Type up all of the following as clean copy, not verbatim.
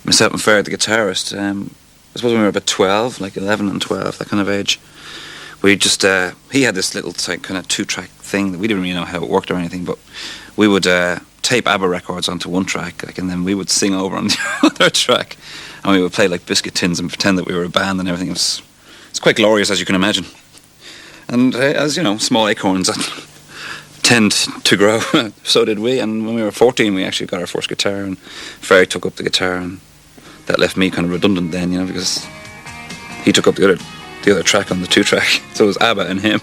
myself and Fer, the guitarist, I suppose when we were about 12, like 11 and 12, that kind of age, we just, he had this little kind of 2-track thing that we didn't really know how it worked or anything, but we would tape ABBA records onto one track, like, and then we would sing over on the other track, and we would play like biscuit tins and pretend that we were a band and everything. It's quite glorious, as you can imagine. And as you know, small acorns tend to grow, so did we. And when we were 14, we actually got our first guitar, and Ferry took up the guitar, and that left me kind of redundant then, you know, because he took up the other track on the 2-track, so it was ABBA and him.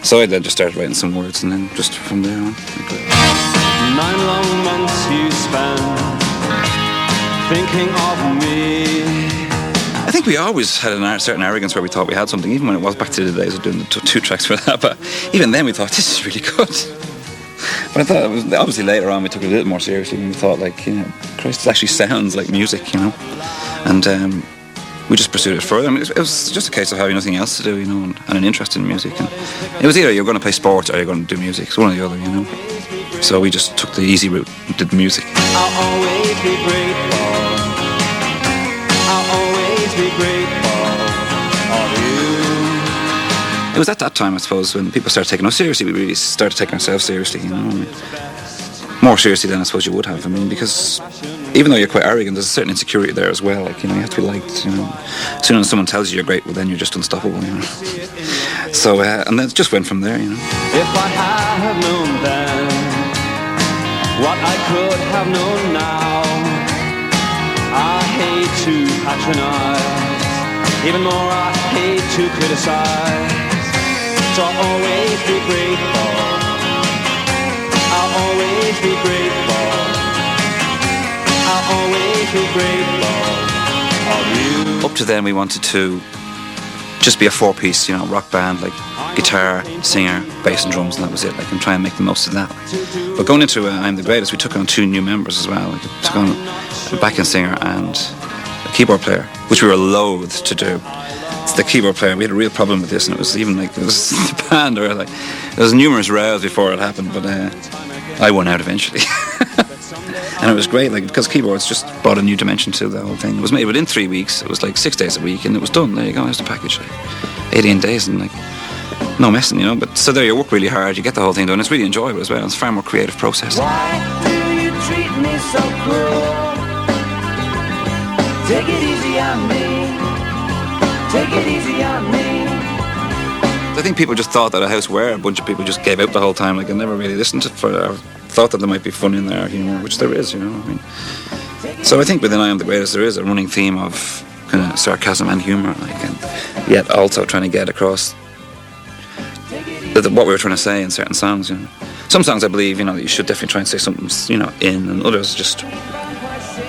So I then just started writing some words, and then just from there on. 9 long months you spent thinking of me. I think we always had a certain arrogance where we thought we had something, even when it was back to the days of doing the 2 tracks for that. But even then we thought, this is really good. But I thought it was, obviously later on we took it a little more seriously, and we thought, like, you know, Christ, it actually sounds like music, you know. And we just pursued it further. I mean, it was just a case of having nothing else to do, you know, and an interest in music. And it was either you're going to play sports or you're going to do music. It's one or the other, you know. So we just took the easy route and did music. I'll always be grateful. I'll always be grateful of you. It was at that time, I suppose, when people started taking us seriously, we really started taking ourselves seriously, you know. I mean, more seriously than I suppose you would have. I mean, because even though you're quite arrogant, there's a certain insecurity there as well. Like, you know, you have to be liked, you know. As soon as someone tells you you're great, well, then you're just unstoppable, you know. So, and then it just went from there, you know. If I had known then what I could have known now, I hate to patronize, even more I hate to criticize. So I'll always be grateful. I'll always be grateful. I'll always be grateful of you. Up to then, we wanted to just be a 4-piece, you know, rock band, like guitar, singer, bass and drums, and that was it, like, and try and make the most of that. But going into I'm the Greatest, we took on 2 new members as well. Like, we took on a backing singer and a keyboard player, which we were loath to do. It's the keyboard player. We had a real problem with this, and it was even like, it was the band, or like, there was numerous rows before it happened, but I won out eventually. And it was great, like, because keyboards just brought a new dimension to the whole thing. It was made within 3 weeks. It was like 6 days a week, and it was done. There you go, there's the package. Like 18 days, and like, no messing, you know. But so there, you work really hard, you get the whole thing done. It's really enjoyable as well. It's a far more creative process. Why do you treat me so cruel? Take it easy on me. Take it easy on me. I think people just thought that a house where a bunch of people just gave out the whole time, like, and never really listened to it or thought that there might be fun in there, humour, which there is, you know. I mean, so I think within I Am the Greatest there is a running theme of kind of sarcasm and humour, like, and yet also trying to get across what we were trying to say in certain songs, you know. Some songs I believe, you know, that you should definitely try and say something, you know, in, and others just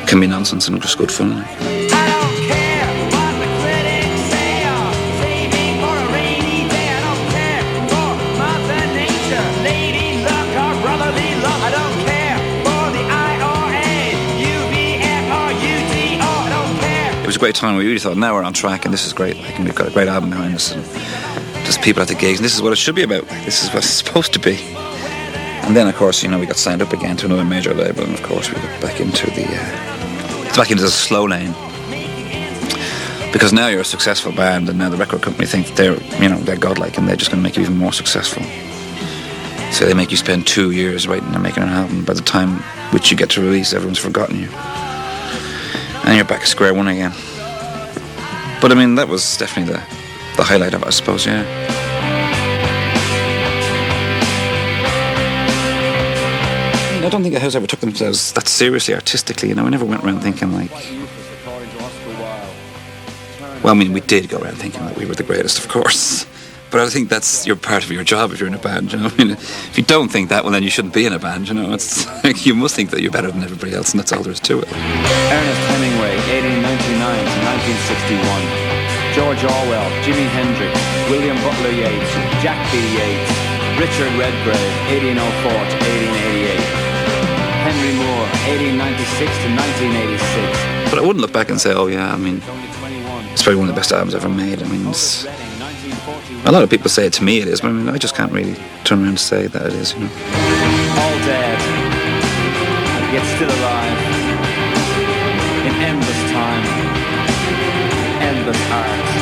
can be nonsense and just good fun, like. It was a great time. We really thought, now we're on track and this is great, like, and we've got a great album behind us, and just people at the gigs, and this is what it should be about, like, this is what it's supposed to be. And then of course, you know, we got signed up again to another major label, and of course we got back into the slow lane, because now you're a successful band, and now the record company think that they're godlike, and they're just going to make you even more successful. So they make you spend 2 years writing and making an album. By the time which you get to release, everyone's forgotten you, and you're back at square one again. But I mean, that was definitely the highlight of it, I suppose, yeah. I don't think the house ever took themselves that seriously artistically, you know. We never went around thinking like, well, I mean, we did go around thinking that we were the greatest, of course. But I think that's your part of your job if you're in a band, you know. I mean, if you don't think that, well, then you shouldn't be in a band, you know. It's like, you must think that you're better than everybody else, and that's all there is to it. Ernest Hemingway, 1899 to 1961. George Orwell, Jimi Hendrix, William Butler Yeats, Jack B. Yeats, Richard Redgrave, 1804 to 1888. Henry Moore, 1896 to 1986. But I wouldn't look back and say, oh yeah, I mean, it's probably one of the best albums ever made. I mean, a lot of people say it to me it is, but I mean, I just can't really turn around and say that it is, you know. All dead, and yet still alive. in endless time, endless art.